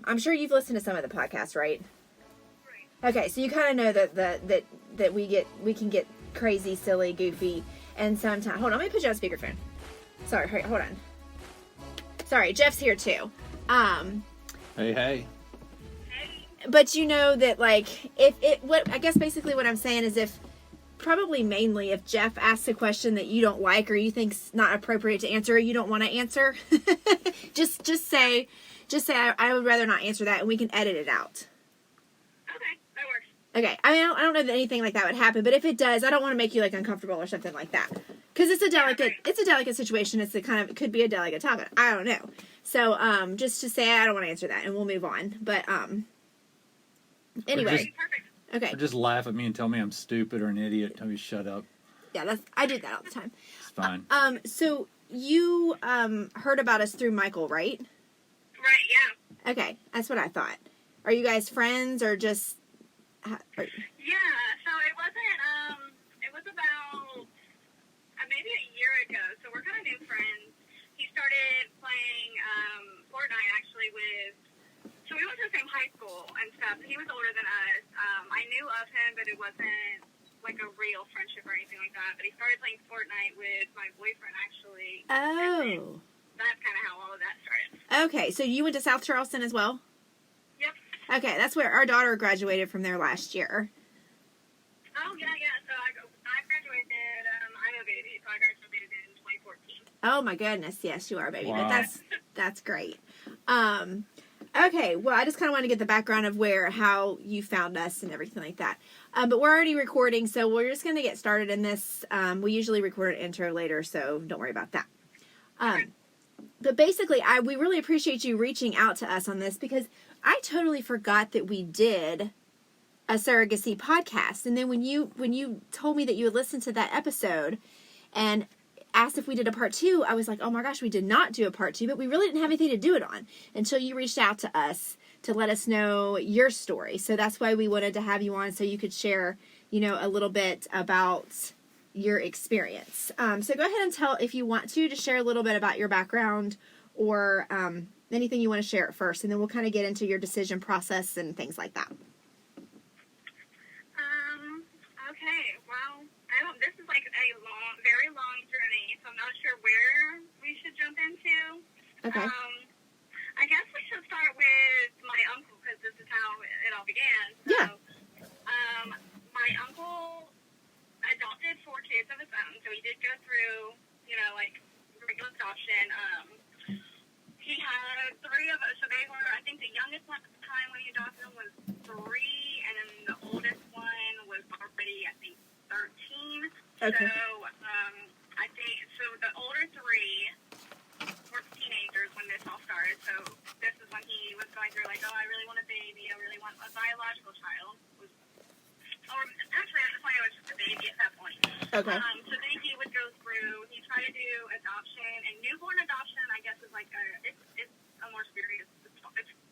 I'm sure you've listened to some of the podcasts, right? Okay, so you kind of know that we can get crazy, silly, goofy, and sometimes. Hold on, let me put you on speakerphone. Sorry, hold on. Sorry, Jeff's here too. Hey. But you know that, like, I guess basically what I'm saying is probably mainly if Jeff asks a question that you don't like or you think's not appropriate to answer or you don't want to answer, just say I would rather not answer that and we can edit it out. Okay, that works. Okay, I mean, I don't know that anything like that would happen, but if it does, I don't want to make you, like, uncomfortable or something like that. Because it's a delicate situation. It could be a delicate topic. I don't know. So, just to say I don't want to answer that and we'll move on. But, anyway. Okay. Or just laugh at me and tell me I'm stupid or an idiot. Tell me shut up. Yeah, I do that all the time. It's fine. So you, heard about us through Michael, right? Right, yeah. Okay, that's what I thought. Are you guys friends or just... Yeah, so it was about maybe a year ago, so we're kind of new friends. He started playing Fortnite, actually, so we went to the same high school and stuff. He was older than us. I knew of him, but it wasn't like a real friendship or anything like that. But he started playing Fortnite with my boyfriend, actually. Oh. That's kind of how all of that started. Okay, so you went to South Charleston as well? Yep. Okay, that's where our daughter graduated from there last year. Oh, yeah. So I graduated, I'm a baby, so I graduated in 2014. Oh, my goodness. Yes, you are a baby. Wow. But that's great. Okay, well, I just kind of want to get the background of how you found us and everything like that. But we're already recording, so we're just going to get started in this. We usually record an intro later, so don't worry about that. But basically, we really appreciate you reaching out to us on this because I totally forgot that we did a surrogacy podcast. And then when you told me that you had listened to that episode and asked if we did a part 2, I was like, oh my gosh, we did not do a part 2, but we really didn't have anything to do it on until you reached out to us to let us know your story. So that's why we wanted to have you on so you could share, a little bit about your experience. So go ahead and tell, if you want to share a little bit about your background or anything you want to share at first, and then we'll kind of get into your decision process and things like that. Okay, well, this is like a very long journey, so I'm not sure where we should jump into. Okay. I guess we should start with my uncle, because this is how it all began. So, yeah. My uncle adopted 4 kids of his own, so he did go through, like, regular adoption. He had 3 of us, so they were, I think the youngest one at the time when he adopted them was 3, and then the oldest one was already, I think, 13. Okay. So, I think, the older 3 were teenagers when this all started, so this is when he was going through, like, oh, I really want a baby, I really want a biological child. Or, actually, at the point, it was just a baby at that point. Okay. So then he would go through, he tried to do adoption, and newborn adoption, I guess, is like it's a more serious, it's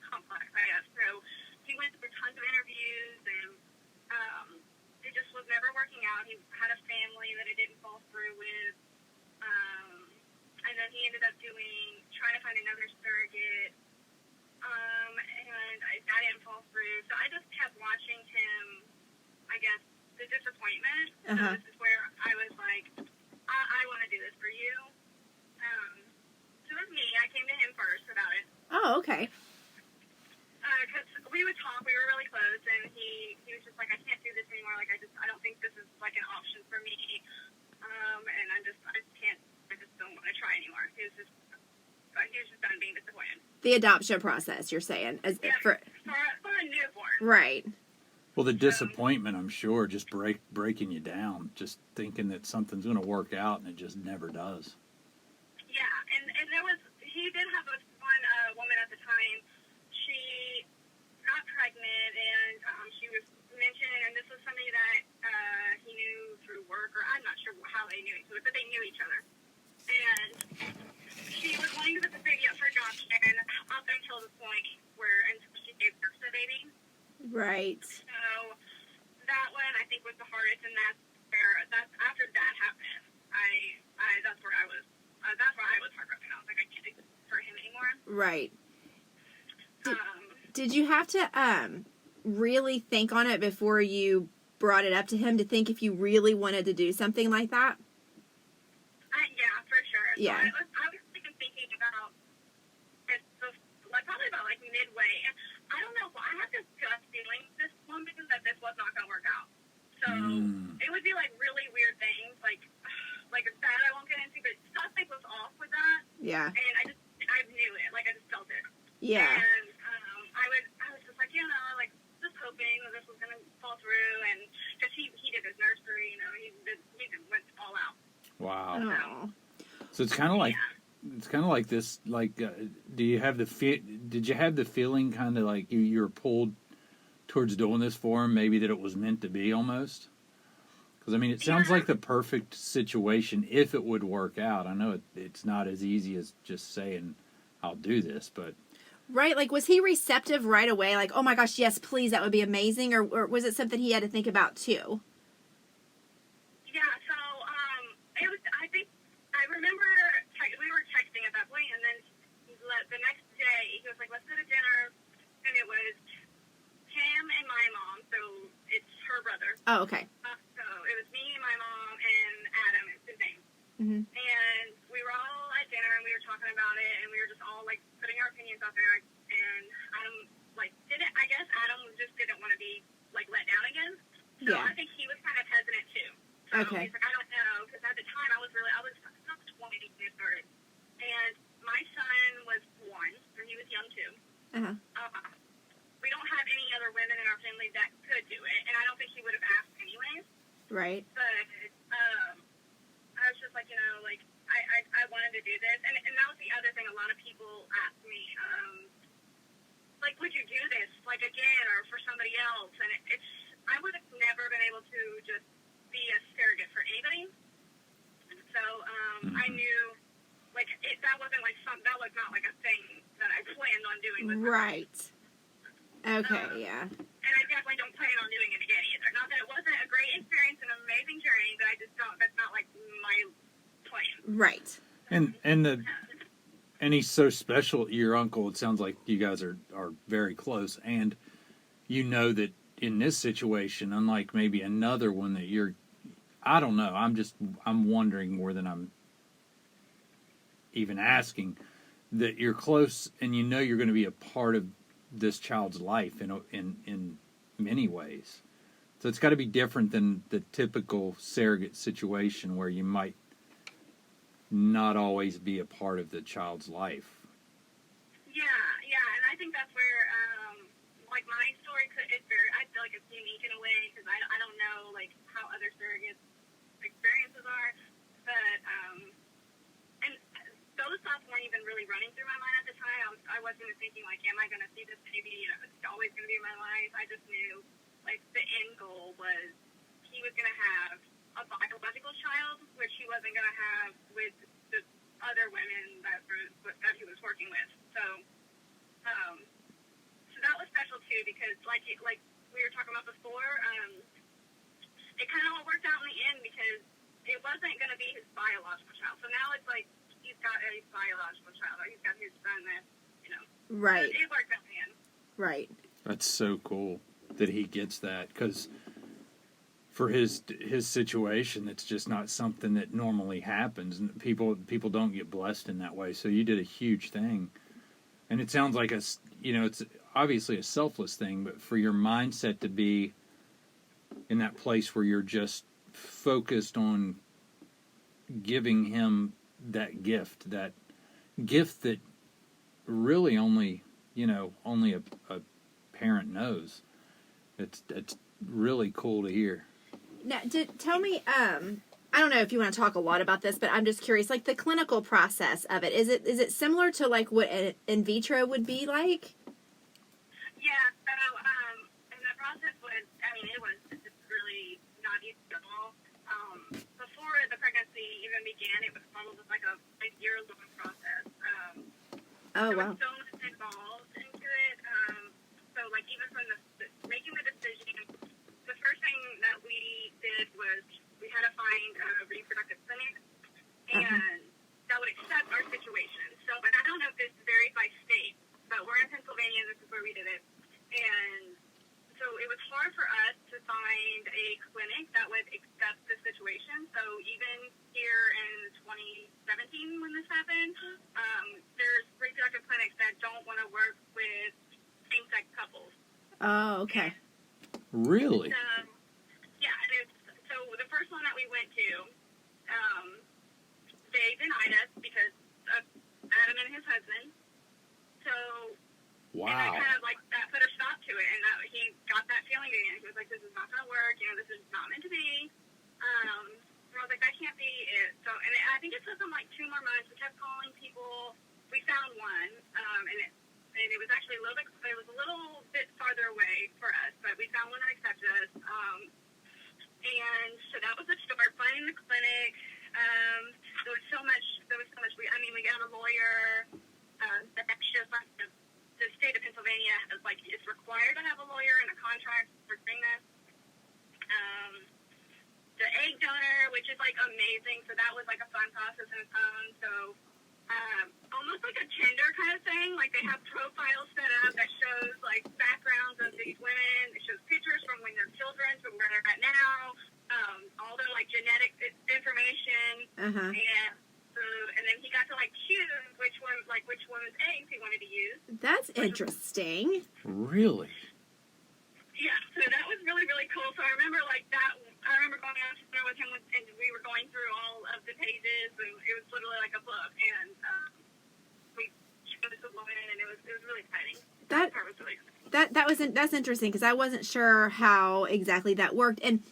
complex, I guess. So he went through tons of interviews, and it just was never working out. He had a family that it didn't fall through with, and then he ended up trying to find another surrogate, and that didn't fall through. So I just kept watching him, I guess, the disappointment. Uh-huh. So this is where I was like, I want to do this for you. So it was me. I came to him first about it. Oh, okay. Because we would talk. We were really close, and he was just like, I can't do this anymore. Like, I don't think this is like an option for me. And I just don't want to try anymore. He was just done being disappointed. The adoption process, you're saying, For a newborn. Right. Well, the disappointment, I'm sure, just breaking you down, just thinking that something's going to work out, and it just never does. Yeah, and he did have one woman at the time. She got pregnant, and she was mentioned, and this was somebody that he knew through work, or I'm not sure how they knew each other, but they knew each other. And she was wanting to put the baby up for adoption up until the point until she gave birth to the baby. Right. So that one I think was the hardest, and that's after that happened. That's where I was. That's where I was heartbroken. I was like, I can't do this for him anymore. Right. Did you have to really think on it before you brought it up to him to think if you really wanted to do something like that? Yeah, for sure. Yeah. So I was even thinking about it, probably about like midway. And I don't know, I had this gut feeling this woman that this was not going to work out. So it would be like really weird things, like that I won't get into, but something was off with that. Yeah. And I knew it, like I just felt it. Yeah. And I was just like, like just hoping that this was going to fall through, and because he did his nursery, he went all out. Wow. Oh. So it's kind of like this. Like, did you have the feeling kind of like you were pulled towards doing this for him? Maybe that it was meant to be almost. Because I mean, it sounds like the perfect situation if it would work out. I know it's not as easy as just saying I'll do this, but. Right, like was he receptive right away? Like, oh my gosh, yes, please, that would be amazing, or was it something he had to think about too? Yeah, so it was. I remember we were texting at that point, and then the next day he was like, "Let's go to dinner," and it was him and my mom. So it's her brother. Oh, okay. So it was me, my mom, and Adam. It's his name. Mm-hmm. And we were all at dinner, and we were talking about it, and we were just all like putting our opinions out there. And Adam I guess Adam just didn't want to be like let down again. So Yeah. I think he was kind of hesitant too. So Okay. he's like, I don't know, because at the time I was not 20 when it started, and my son was 1, so he was young too. Uh-huh. We don't have any other women in our family that could do it, and I don't think he would have asked anyways. Right. But I was just like, I wanted to do this, and that was the other thing. A lot of people asked me, like, would you do this, like, again, or for somebody else? And I would have never been able to just be a surrogate for anybody. So I knew, like, that wasn't like that was not like a thing that I planned on doing. With Right. Okay. Yeah. And I definitely don't plan on doing it again either. Not that it wasn't a great experience, an amazing journey, but I just don't. That's not like my plan. Right. And he's so special, your uncle. It sounds like you guys are very close, and you know that in this situation, unlike maybe another one that I don't know. I'm wondering more than I'm even asking, that you're close and you know you're going to be a part of this child's life in many ways. So it's got to be different than the typical surrogate situation where you might not always be a part of the child's life. Yeah, and I think that's where, like, my story I feel like it's unique in a way, because I don't know, like, how other surrogates' experiences are, but, and those thoughts weren't even really running through my mind at the time. I wasn't thinking, like, am I going to see this baby, it's always going to be in my life. I just knew, like, the end goal was he was going to have a biological child, which he wasn't going to have with the other women that he was working with. So that was special too, because like we were talking about before, it kind of all worked out in the end because it wasn't going to be his biological child. So now it's like he's got a biological child, or he's got his son that, Right. It worked out in the end. Right. That's so cool that he gets that, because for his situation, it's just not something that normally happens, and people don't get blessed in that way. So you did a huge thing, and it sounds like it's obviously a selfless thing, but for your mindset to be in that place where you're just focused on giving him that gift that really only a parent knows. It's really cool to hear. Now, tell me, I don't know if you want to talk a lot about this, but I'm just curious, like the clinical process of it. Is it similar to like what an in vitro would be like? Yeah, so, and the process was, it was just really not easy at all. Before the pregnancy even began, it was almost like a year-long process. Oh, there wow. was so much involved into it. So, like, even from making the decision, the first thing that we did was we had to find a reproductive clinic, and that would accept our situation. So, but I don't know if this varies by state, but we're in Pennsylvania, and this is where we did it. was hard for us to find a clinic that would accept the situation. So even here in 2017 when this happened, there's reproductive clinics that don't want to work with same-sex couples. Oh, okay. Really? Yeah, and so the first one that we went to, they denied us because of Adam and his husband. So, Wow. and that kind of like, that put a stop to it, and that he got that feeling again. He was like, this is not going to work, this is not meant to be. And I was like, that can't be it. So, and I think it took them like 2 more months. We kept calling people. We found one, and it was actually a little bit farther away for us, but we found one that accepted us. And so that was the start, finding the clinic. There was so much. We got a lawyer. The state of Pennsylvania it's required to have a lawyer and a contract for doing this. The egg donor, which is like amazing. So that was like a fun process in its own. So almost like a Tinder kind of thing. Like they have profiles set up that shows like backgrounds of these women. It shows pictures from when they're children to where they're at now. All their like genetic information. Uh-huh. And then he got to like choose which woman's eggs he wanted to use. That's interesting. Really? Yeah, so that was really, really cool. So I remember I remember going out to dinner with him, and we were going through all of the pages, and it was literally like a book. And we chose the woman, and it was really exciting. That part was really exciting. That's interesting because I wasn't sure how exactly that worked. And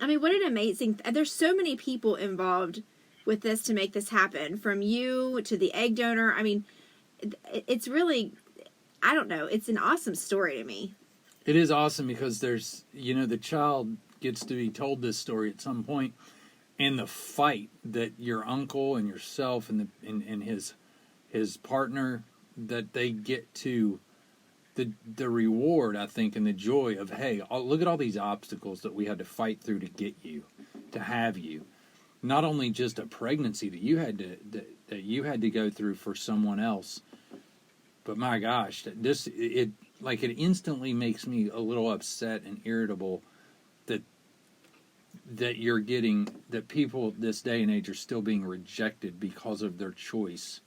I mean, what an amazing! There's so many people involved with this to make this happen, from you to the egg donor. I mean, it's really, I don't know, it's an awesome story to me. It is awesome because there's, the child gets to be told this story at some point, and the fight that your uncle and yourself and his partner, that they get to, the reward, I think, and the joy of, hey, look at all these obstacles that we had to fight through to get you, to have you. Not only just a pregnancy that you had to go through for someone else, but my gosh, it instantly makes me a little upset and irritable that you're getting, that people this day and age are still being rejected because of their choice.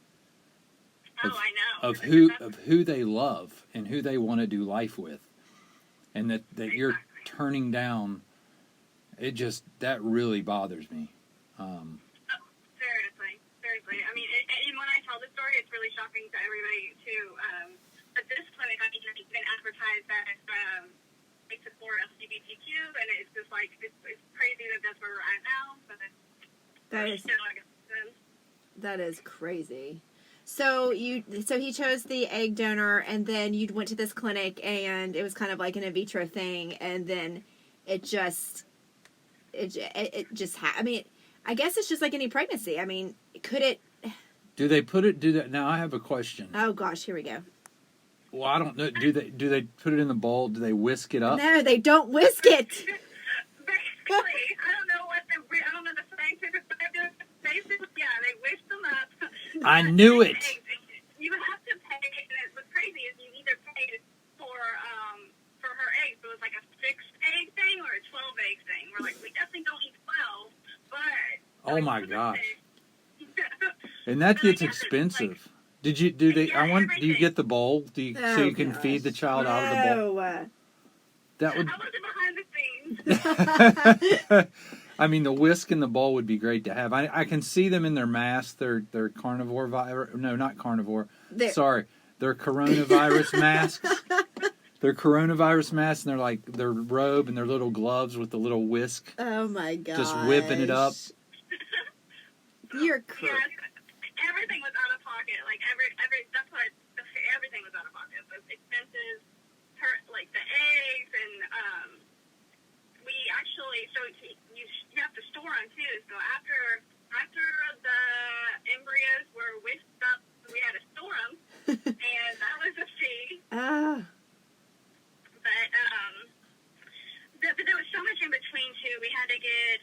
I know. Of who they love and who they want to do life with, and that you're turning down. That really bothers me. Seriously. I mean, and when I tell the story, it's really shocking to everybody too. But this clinic, I mean, it's been advertised as they support LGBTQ, and it's just like it's crazy that that's where we're at now. But that is crazy. So he chose the egg donor, and then you went to this clinic, and it was kind of like an in vitro thing, and then it just I mean, I guess it's just like any pregnancy. I mean, could it? Do that? Now I have a question. Oh gosh, here we go. Well, I don't know. Do they put it in the bowl? Do they whisk it up? No, they don't whisk it. Basically, I don't know the scientific basically, yeah, they whisk them up. I knew it. You have to pay, and what's crazy is you either paid for her eggs. So it was like a 6-egg thing or a 12-egg thing. We're like, we definitely don't need 12, but oh my gosh. And that gets expensive. Do you get the bowl? So you can feed the child out of the bowl? That would. I wasn't behind the scenes. I mean, the whisk in the bowl would be great to have. I can see them in their masks. They're carnivore no, not carnivore. Sorry, they're coronavirus masks. They're coronavirus masks, and they're like their robe and their little gloves with the little whisk. Oh my god! Just whipping it up. You're crazy. Yeah, everything was out of pocket. Like that's what everything was out of pocket. The expenses, like the eggs, and we actually you have to store them too. So after the embryos were whisked up, we had to store them, and that was a fee. But there was so much in between too. We had to get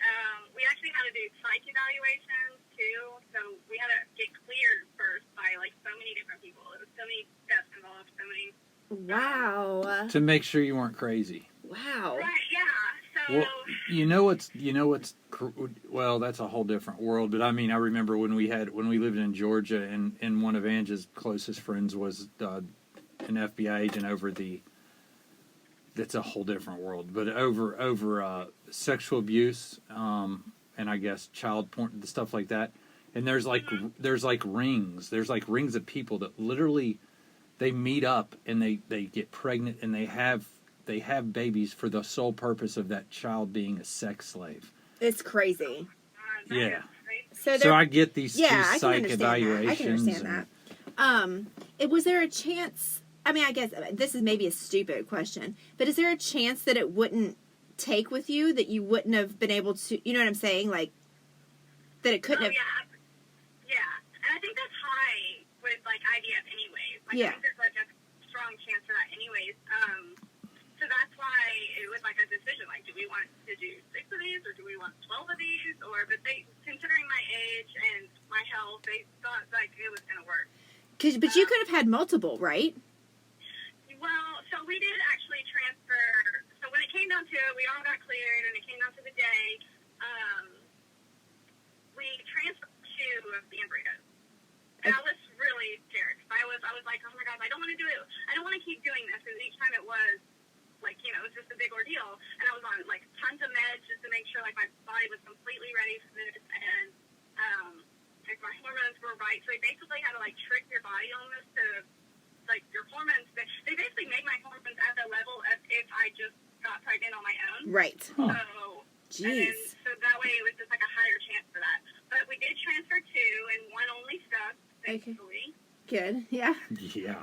we actually had to do psych evaluations too. So we had to get cleared first by like so many different people. There was so many steps involved. So many. Wow. To make sure you weren't crazy. Wow. Right, yeah. So, Well, well, that's a whole different world. But I mean, I remember when we lived in Georgia, and one of Angie's closest friends was an FBI agent over the. That's a whole different world. But over sexual abuse, and I guess child porn, stuff like that. And there's like rings. There's like rings of people that literally they meet up and they get pregnant and they have babies for the sole purpose of that child being a sex slave. It's crazy. that Yeah. is crazy. So I get these I can psych understand that. I evaluations. can understand that. Was there a chance? I mean, I guess this is maybe a stupid question, but is there a chance that it wouldn't take with you, that you wouldn't have been able to? You know what I'm saying? Like that it couldn't have. Yeah, and I think that's high with like IVF anyways. Like, Yeah. I think there's like a strong chance for that anyways. So that's why it was like a decision. Like, do we want to do 6 of these or do we want 12 of these? But they, considering my age and my health, they thought like it was gonna work. But you could have had multiple, right? Well, so we did actually transfer. So when it came down to it, we all got cleared, and it came down to the day. We transferred 2 of the embryos, and I was really scared. I was like, oh my God, I don't want to do it. I don't want to keep doing this. And each time it was like, it was just a big ordeal. And I was on like tons of meds just to make sure like my body was completely ready for this, and like my hormones were right. So they basically had to like trick your body almost to. Like your hormones, they basically made my hormones at the level as if I just got pregnant on my own. Right. So, Jeez. so that way it was just like a higher chance for that. But we did transfer 2, and 1 only stuck, thankfully. Good. Yeah. Yeah.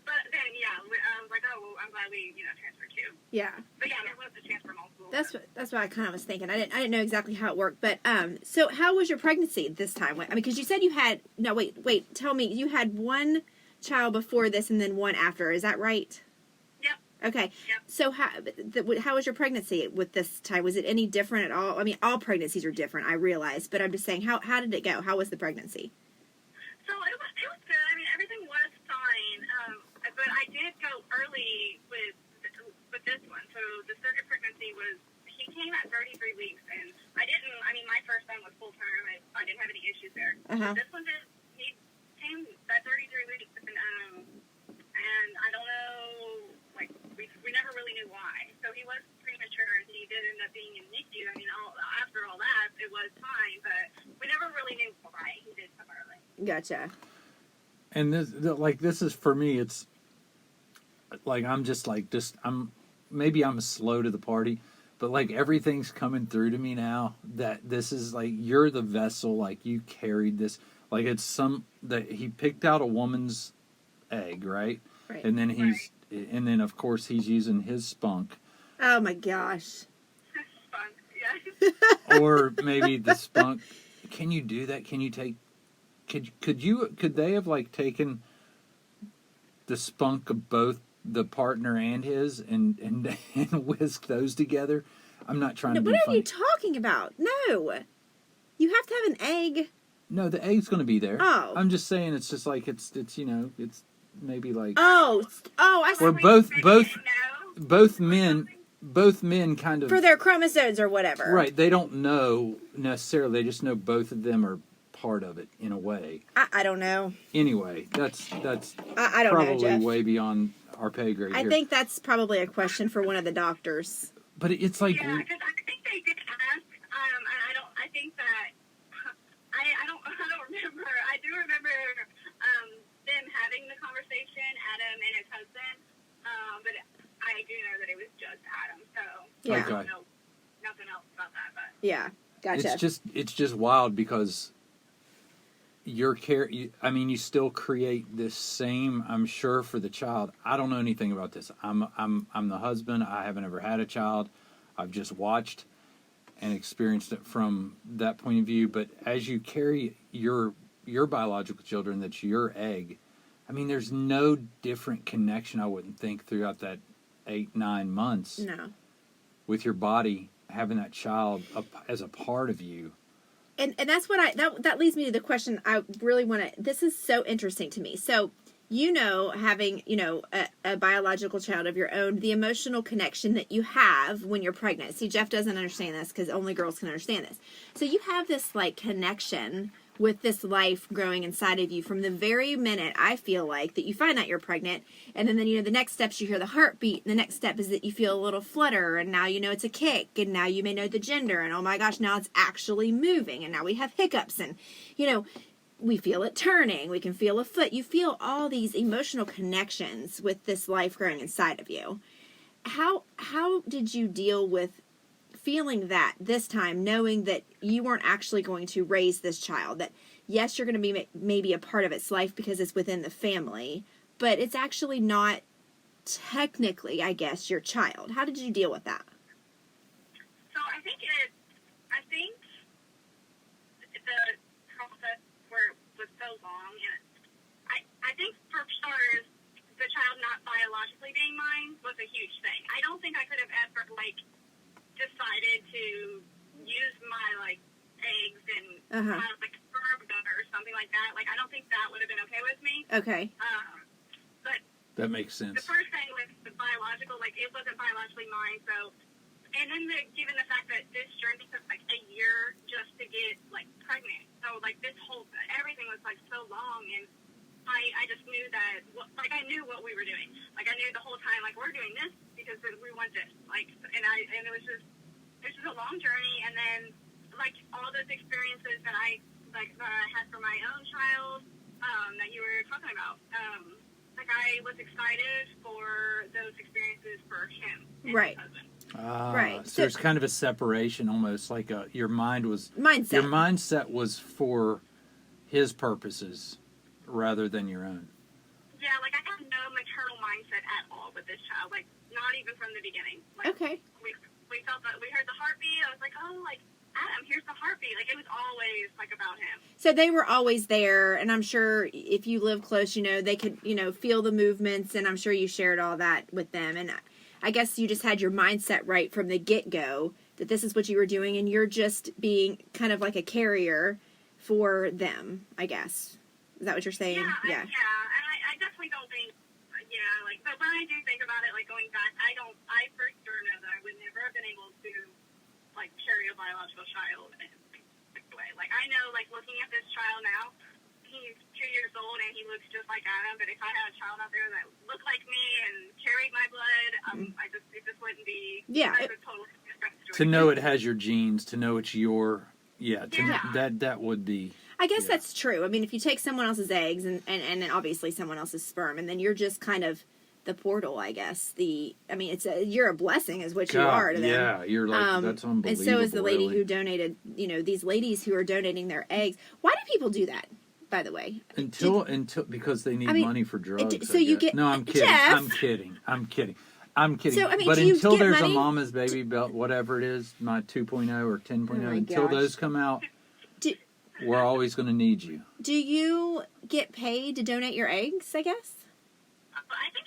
But then I was like, oh, I'm glad we transferred 2. Yeah. But yeah, there was a chance for multiple. That's what I kind of was thinking. I didn't know exactly how it worked, but so how was your pregnancy this time? I mean, because you said you had wait, tell me, you had 1 child before this and then 1 after. Is that right? Yep. Okay. Yep. So how was your pregnancy with this time? Was it any different at all? I mean, all pregnancies are different, I realize, but I'm just saying, how did it go? How was the pregnancy? So it was good. I mean, everything was fine. But I did go early with this one. So the surrogate pregnancy he came at 33 weeks, and my first son was full term. I didn't have any issues there. Uh-huh. This one he came at 33 weeks, and I don't know, like, we never really knew why. So he was premature, and he did end up being in NICU. I mean, after all that, it was fine, but we never really knew why he did come early. Gotcha. And this is for me. It's like I'm maybe I'm slow to the party, but like everything's coming through to me now that this is like you're the vessel, like you carried this, like it's that he picked out a woman's egg, right? Right. And then and then of course he's using his spunk. Oh my gosh. Fun, yeah. Or maybe the spunk. Can you do that? Can you take? Could they have like taken the spunk of both the partner and his and whisk those together? I'm not trying to be What are funny. you talking about? No. You have to have an egg. No, the egg's going to be there. Oh. I'm just saying it's just like it's maybe like Oh, I see. or both men kind of For their chromosomes or whatever. right. They don't know necessarily. They just know both of them are part of it in a way. I don't know. Anyway, that's I don't probably know, Jeff. way beyond our pay grade I here. think that's probably a question for one of the doctors. But it's like Yeah, because I think they did ask, and I think that, I don't remember, I do remember, them having the conversation, Adam and his husband, but I do know that it was just Adam, so Yeah. I Okay. don't know nothing else about that, but. Yeah. Gotcha. it's just wild because you still create this same, I'm sure, for the child. I don't know anything about this. I'm the husband. I haven't ever had a child. I've just watched and experienced it from that point of view. But as you carry your biological children, that's your egg. I mean, there's no different connection, I wouldn't think, throughout that 8-9 months No. with your body having that child as a part of you. And that's what that leads me to the question I really want to. This is so interesting to me. So having, a biological child of your own, the emotional connection that you have when you're pregnant. See, Jeff doesn't understand this because only girls can understand this. So you have this, like, connection with this life growing inside of you from the very minute, I feel like, that you find out you're pregnant. And then, the next steps, you hear the heartbeat. And the next step is that you feel a little flutter. And now it's a kick. And now you may know the gender. And, oh, my gosh, now it's actually moving. And now we have hiccups. And, we feel it turning. We can feel a foot. You feel all these emotional connections with this life growing inside of you. How did you deal with feeling that this time, knowing that you weren't actually going to raise this child? That, yes, you're going to be maybe a part of its life because it's within the family, but it's actually not technically, I guess, your child. How did you deal with that? So I think the process was so long, and I think for starters, the child not biologically being mine was a huge thing. I don't think I could have ever decided to use my eggs and sperm donor or something like that. I don't think that would have been okay with me. Okay. But that makes sense. The first thing with the biological, it wasn't biologically mine, so. And then given the fact that this journey took a year just to get pregnant, so this whole everything was so long, and I just knew that I knew what we were doing. I knew the whole time we're doing this because we want this. And it was just a long journey, and then all those experiences that I had for my own child that you were talking about. I was excited for those experiences for him and right. his husband. Right. So there's kind of a separation, almost your mindset was for his purposes rather than your own. Yeah, I had no maternal mindset at all with this child, not even from the beginning. Okay. We felt that we heard the heartbeat. I was like, oh, Adam, here's the heartbeat. It was always about him. So they were always there, and I'm sure if you live close, they could, feel the movements, and I'm sure you shared all that with them. And I guess you just had your mindset right from the get-go that this is what you were doing, and you're just being kind of like a carrier for them, I guess. Is that what you're saying? Yeah. And I definitely don't think, but when I do think about it, going back, I for sure know that I would never have been able to, carry a biological child in a way. I know, looking at this child now, he's 2 years old and he looks just like Adam, but if I had a child out there that looked like me and carried my blood, it just wouldn't be a totally different situation. To know it has your genes, to know it's your, that would be. I guess that's true. I mean, if you take someone else's eggs and then obviously someone else's sperm, and then you're just kind of the portal, I guess. You're a blessing is what you are to them. Yeah, you're that's unbelievable. And so is the lady really. who donated, these ladies who are donating their eggs. Why do people do that, by the way? Until because they need money for drugs. So you get... No, I'm kidding. Jeff. I'm kidding. So, but do you until get there's money? a mama's baby belt, whatever it is, my 2.0 or 10.0, until those come out, we're always going to need you. Do you get paid to donate your eggs, I guess? I think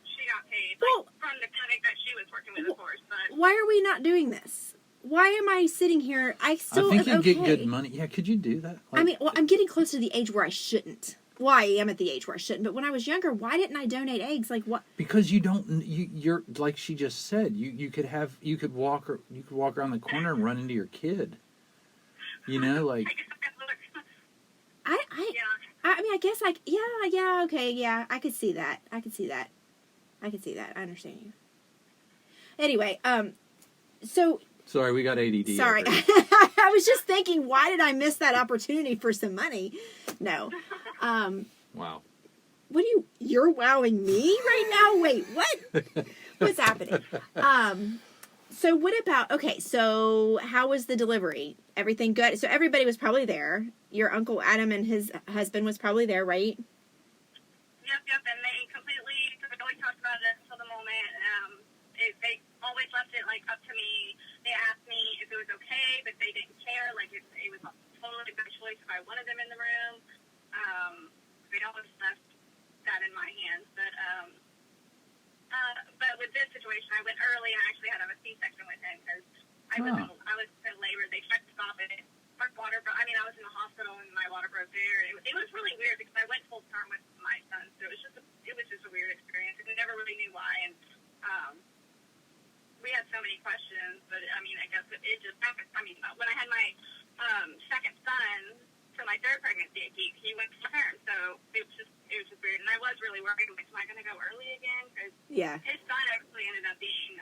she got paid from the clinic that she was working with, of course. But why are we not doing this? Why am I sitting here? I think you get good money. Yeah, could you do that? I'm getting close to the age where I shouldn't. Well, I am at the age where I shouldn't. But when I was younger, why didn't I donate eggs? What? Because you're like she just said. You could walk around the corner and run into your kid. I guess I could see that. I understand you. Anyway, so... Sorry, we got ADD. Sorry. I was just thinking, why did I miss that opportunity for some money? No. Wow. You're wowing me right now? Wait, what? What's happening? So what about, so how was the delivery? Everything good? So everybody was probably there. Your Uncle Adam and his husband was probably there, right? Yep, and they completely talked about it until the moment. They always left it, up to me. They asked me if it was okay, but they didn't care. It was totally their choice if I wanted them in the room. They always left that in my hands. But with this situation, I went early and I actually had a C-section with him because I was in labor. They tried to stop it. My water broke. I was in the hospital and my water broke there. It was really weird because I went full worried, like, am I going to go early again? Because Yeah. his son actually ended up being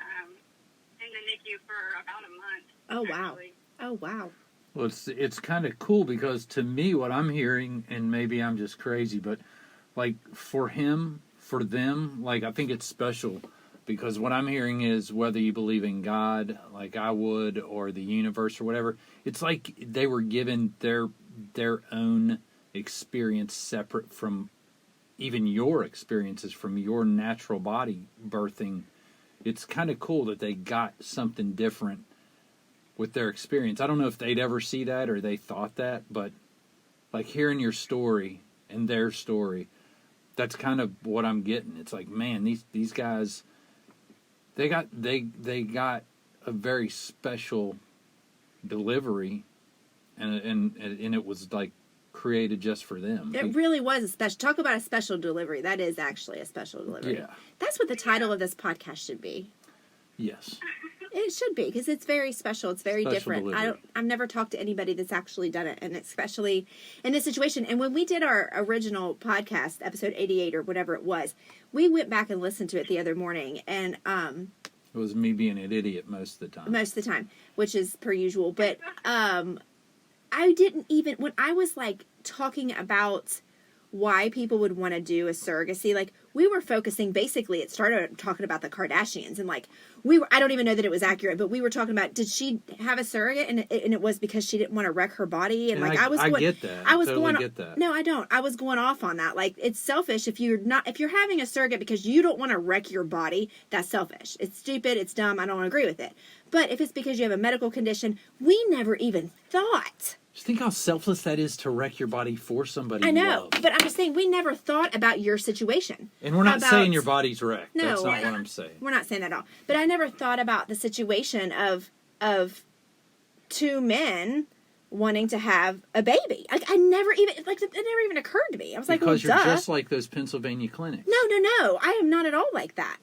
in the NICU for about a month. Oh, wow. Actually. Oh, wow. Well, it's kind of cool because to me, what I'm hearing, and maybe I'm just crazy, but like for them, like I think it's special because what I'm hearing is whether you believe in God, like I would, or the universe or whatever, it's like they were given their own experience separate from even your experiences from your natural body birthing. It's kind of cool that they got something different with their experience. I don't know if they'd ever see that or they thought that, but like hearing your story and their story, that's kind of what I'm getting. It's like, man, these guys, they got a very special delivery, and it was like created just for them. It really was a special. Talk about a special delivery. That is actually a special delivery. Yeah. That's what the title of this podcast should be. Yes. It should be because it's very special. It's very Special different. delivery. I've never talked to anybody that's actually done it, and especially in this situation. And when we did our original podcast, episode 88 or whatever it was, we went back and listened to it the other morning, and It was me being an idiot most of the time. Which is per usual. But I didn't even when I was like talking about why people would want to do a surrogacy, like we were focusing basically, it started talking about the Kardashians and like I don't even know that it was accurate, but we were talking about, did she have a surrogate? And it was because she didn't want to wreck her body. And like, I get that. I totally get that. No, I don't. I was going off on that. Like, it's selfish if you're having a surrogate because you don't want to wreck your body, that's selfish. It's stupid. It's dumb. I don't agree with it. But if it's because you have a medical condition, we never even thought. Just think how selfless that is to wreck your body for somebody I know, you love. but I'm just saying we never thought about your situation. And we're not saying your body's wrecked. No, that's not what I'm saying. We're not saying that at all. But I never thought about the situation of two men wanting to have a baby. Like it never even occurred to me. I was like, well, because you're duh. just like those Pennsylvania clinics. No. I am not at all like that.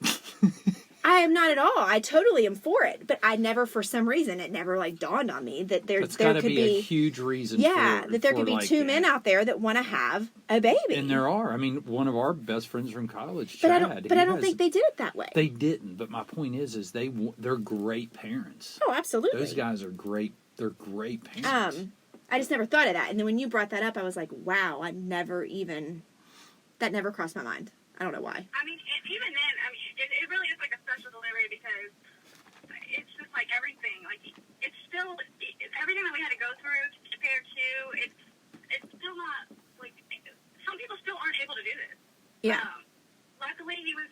I am not at all. I totally am for it, but I never, for some reason, it never like dawned on me that there could be a huge reason. Yeah, that there could be two men out there that want to have a baby. And there are. I mean, one of our best friends from college, but Chad. I don't think they did it that way. They didn't. But my point is they're great parents. Oh, absolutely. Those guys are great. They're great parents. I just never thought of that, and then when you brought that up, I was like, wow, that never crossed my mind. I don't know why. I mean, even then, I mean, it really is like a special delivery because it's just like everything. Like, it's still, everything that we had to go through compared to, it's still not, like, some people still aren't able to do this. Yeah. Luckily, he was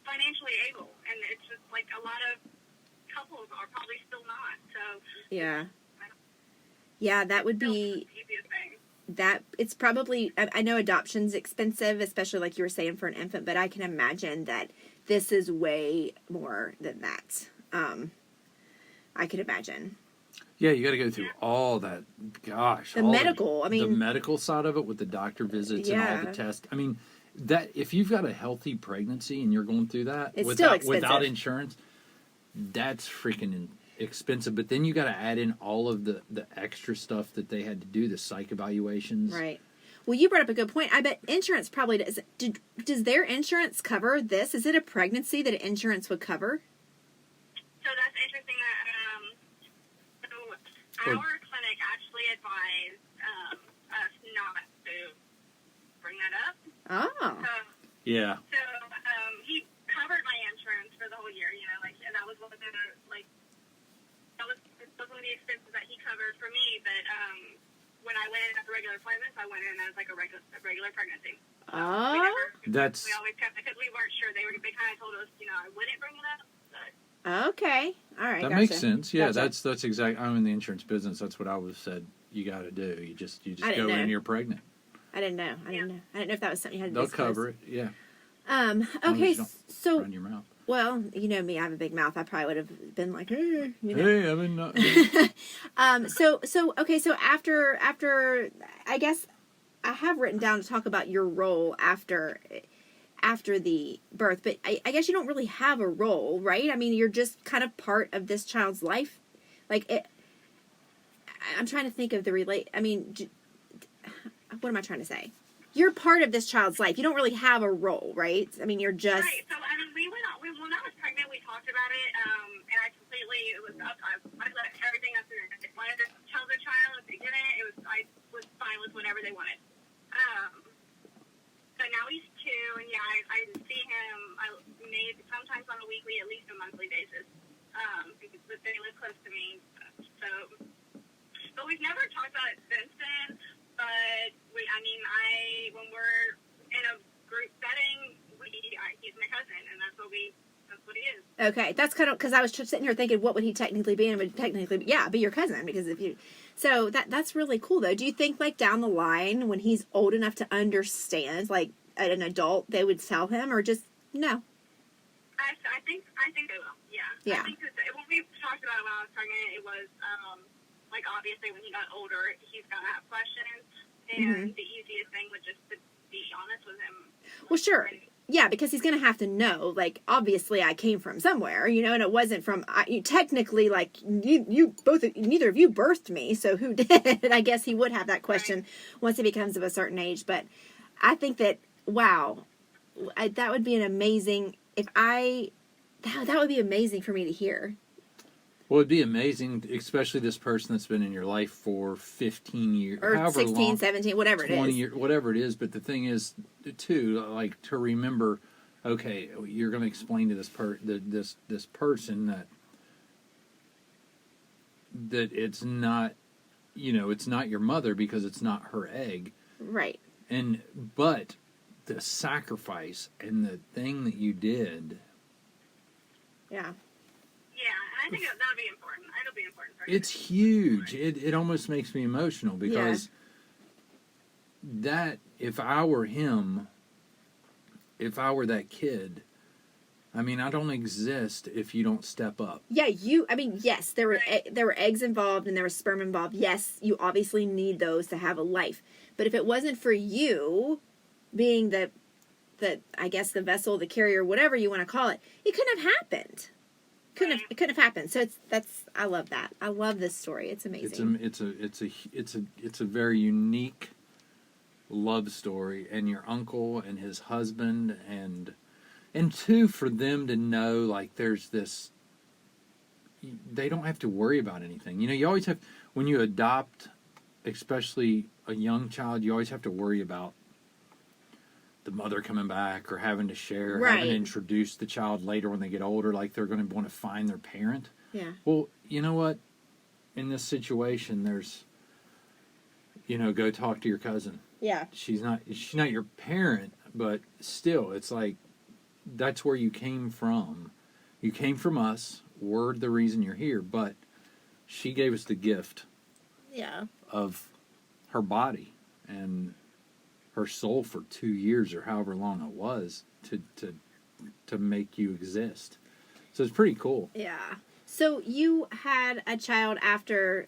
financially able, and it's just like a lot of couples are probably still not. So, yeah. Yeah, that would be... That it's probably, I know adoption's expensive, especially like you were saying for an infant, but I can imagine that this is way more than that. I could imagine. Yeah, you got to go through all that. Gosh, the medical. The medical side of it with the doctor visits and all the tests. I mean, that if you've got a healthy pregnancy and you're going through that it's still expensive. Without insurance, that's freaking expensive. But then you got to add in all of the extra stuff that they had to do, the psych evaluations. Right. Well, you brought up a good point. I bet insurance probably does. Does their insurance cover this? Is it a pregnancy that insurance would cover? So that's interesting. Our clinic actually advised us not to bring that up. Oh. Yeah. So he covered my insurance for the whole year, and that was one of the one of the expenses that he covered for me. But when I went in at the regular appointments, I went in as like a regular pregnancy. Oh. We always kept it because we weren't sure. They kind of told us, I wouldn't bring it up. But. Okay. All right. That makes sense. Yeah, that's exactly. I'm in the insurance business. That's what I was said. You got to do. You just go in and you're pregnant. I didn't know. I didn't know if that was something you had to They'll disclose. cover it. Yeah. Okay. So. Run your mouth. Well, you know me, I have a big mouth. I probably would have been like, hey, Hey, I mean, okay, so after, I guess I have written down to talk about your role after the birth, but I guess you don't really have a role, right? I mean, you're just kind of part of this child's life. I'm trying to think of what am I trying to say? you're part of this child's life. You don't really have a role, right? I mean, you're just... Right. So, I mean, when I was pregnant, we talked about it, and I completely, it was up, I let everything up to them. If they wanted to tell their child, if they didn't, I was fine with whatever they wanted. But now he's 2, and yeah, I see him, sometimes on a weekly, at least a monthly basis, because they live close to me, so, but we've never talked about it since then, but when we're in a group setting, he's my cousin, and that's what he is. Okay, that's kind of, because I was sitting here thinking, what would he technically be? And it would technically, be your cousin, because if you, so that's really cool, though. Do you think, like, down the line, when he's old enough to understand, like, an adult, they would tell him, or just, no? I think they will, yeah. Yeah. I think when we talked about it when I was pregnant, it was, like, obviously, when he got older, he's going to have questions, and the easiest thing would just to be honest with him. Well, sure. Yeah, because he's going to have to know, like, obviously I came from somewhere, and it wasn't from, technically, like, neither of you birthed me, so who did? I guess he would have that question once he becomes of a certain age, but I think that, wow, that would be an amazing, that would be amazing for me to hear. Well, it'd be amazing, especially this person that's been in your life for 15 years. Or however 16, long, 17, whatever it 20 is. years, whatever it is. But the thing is, too, like, to remember, okay, you're going to explain to this person that it's not, it's not your mother because it's not her egg. Right. But the sacrifice and the thing that you did. Yeah. Yeah, and I think that would be important. It'll be important for him. It's huge. It almost makes me emotional because that, if I were him, if I were that kid, I mean, I don't exist if you don't step up. Yeah, yes, there were eggs involved and there was sperm involved. Yes, you obviously need those to have a life. But if it wasn't for you being the I guess the vessel, the carrier, whatever you want to call it, it couldn't have happened. It couldn't have happened. So I love that. I love this story. It's amazing. It's a very unique love story, and your uncle and his husband, and two, for them to know, like, there's this, they don't have to worry about anything. You always have, when you adopt, especially a young child, you always have to worry about the mother coming back or having to share, having to introduce the child later when they get older, like they're going to want to find their parent. Yeah. Well, you know what? In this situation, there's, go talk to your cousin. Yeah. She's not your parent, but still, it's like, that's where you came from. You came from us. We're the reason you're here, but she gave us the gift of her body and her soul for 2 years or however long it was to make you exist. So it's pretty cool. Yeah. So you had a child after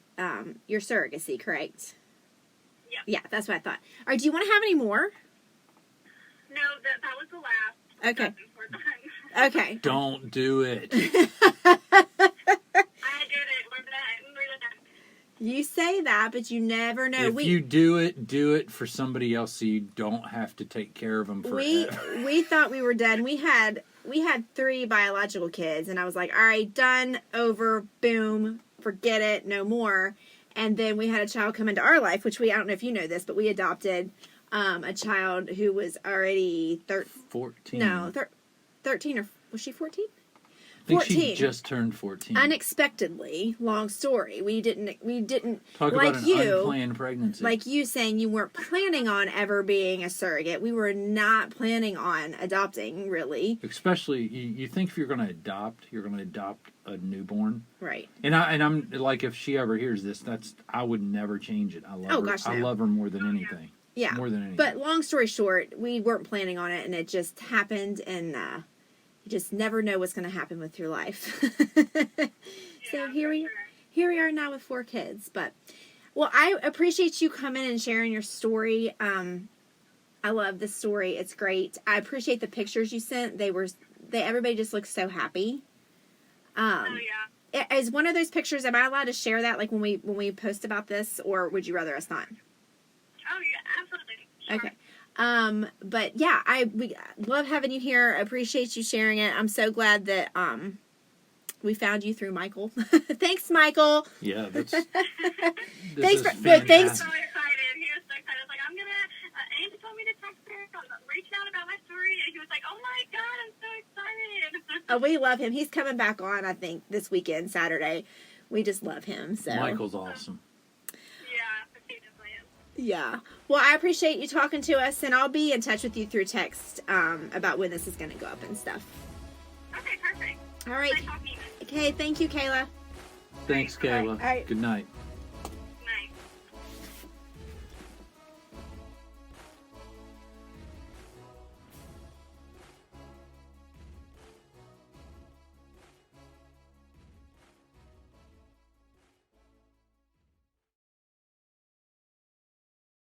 your surrogacy, correct? Yeah. Yeah, that's what I thought. All right, do you want to have any more? No, that was the last. Okay. We're done. Okay. Don't do it. I did it. We're done. You say that, but you never know. If you do it for somebody else so you don't have to take care of them forever. We thought we were done. We had 3 biological kids, and I was like, all right, done, over, boom, forget it, no more. And then we had a child come into our life, which I don't know if you know this, but we adopted a child who was already 14. No, 13, or was she 14? I think 14. she just turned 14. Unexpectedly, long story. We didn't Talk like about an you, unplanned pregnancy. like you saying you weren't planning on ever being a surrogate. We were not planning on adopting, really. Especially, you think if you're going to adopt a newborn. Right. And I'm like, if she ever hears this, I would never change it. I love her. Gosh, no. I love her more than anything. Yeah. More than anything. But long story short, we weren't planning on it, and it just happened, and you just never know what's going to happen with your life. So here we are now with 4 kids. But, well, I appreciate you coming and sharing your story. I love this story. It's great. I appreciate the pictures you sent. Everybody just looks so happy. Is one of those pictures, am I allowed to share that, like, when we post about this, or would you rather us not? Oh, yeah, absolutely. Sure. Okay. But yeah, we love having you here. I appreciate you sharing it. I'm so glad that we found you through Michael. Thanks, Michael. Yeah, that's Thanks this for is thanks. He was fantastic. so excited. He was so excited. I was like, I'm gonna. Angie told me to text her. I'm reaching out about my story, and he was like, "Oh my god, I'm so excited." We love him. He's coming back on, I think, this weekend, Saturday. We just love him. So Michael's awesome. Yeah, he definitely is. yeah. Well, I appreciate you talking to us, and I'll be in touch with you through text about when this is going to go up and stuff. Okay, perfect. All right. Nice talking to you. Okay. Thank you, Kayla. Thanks, Kayla. All right. Good night.